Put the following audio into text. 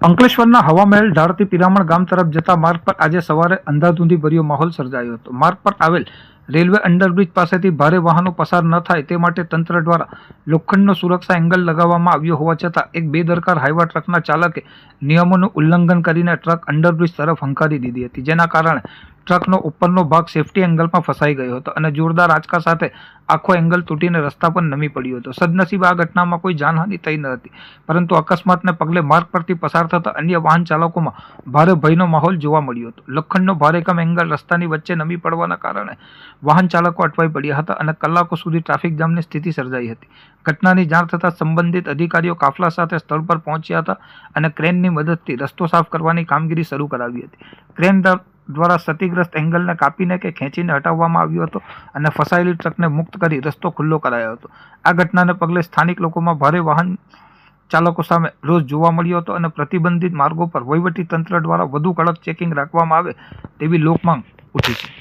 અંકલેશ્વરના હવામહેલ ઢાળથી પિરામણ ગામ તરફ જતા માર્ગ પર આજે સવારે અંધાધૂંધી ભર્યો માહોલ સર્જાયો હતો। માર્ગ પર આવેલ રેલવે અંડરબ્રિજ પાસેથી ભારે વાહનો પસાર ન થાય તે માટે તંત્ર દ્વારા લોખંડનો સુરક્ષા એંગલ લગાવવામાં આવ્યો હોવા છતાં એક બેદરકાર હાઈવા ટ્રકના ચાલકે નિયમોનું ઉલ્લંઘન કરીને ટ્રક અંડરબ્રિજ તરફ હંકારી દીધી હતી, જેના કારણે ટ્રકનો ઉપરનો ભાગ સેફટી એંગલમાં ફસાઈ ગયો હતો અને જોરદાર આંચકા સાથે આખો એંગલ તૂટીને રસ્તા પર નમી પડ્યો હતો। સદનસીબે આ ઘટનામાં કોઈ જાનહાનિ થઈ ન હતી, પરંતુ અકસ્માતને પગલે માર્ગ પરથી પસાર થતા અન્ય વાહન ચાલકોમાં ભારે ભયનો માહોલ જોવા મળ્યો હતો। લોખંડનો ભારેકમ એંગલ રસ્તાની વચ્ચે નમી પડવાના કારણે વાહન ચાલકો અટવાઈ પડ્યા હતા અને કલાકો સુધી ટ્રાફિક જામની સ્થિતિ સર્જાઈ હતી। ઘટનાની જાણ થતાં સંબંધિત અધિકારીઓ કાફલા સાથે સ્થળ પર પહોંચ્યા હતા અને ક્રેનની મદદથી રસ્તો સાફ કરવાની કામગીરી શરૂ કરાવી હતી। ક્રેન દ્વારા ક્ષતિગ્રસ્ત એંગલને કાપીને કે ખેંચીને હટાવવામાં આવ્યો હતો અને ફસાયેલી ટ્રકને મુક્ત કરી રસ્તો ખુલ્લો કરાયો હતો। આ ઘટનાને પગલે સ્થાનિક લોકોમાં ભારે વાહન ચાલકો સામે રોષ જોવા મળ્યો હતો અને પ્રતિબંધિત માર્ગો પર વહીવટી તંત્ર દ્વારા વધુ કડક ચેકિંગ રાખવામાં આવે તેવી લોકમાંગ ઉઠી છે।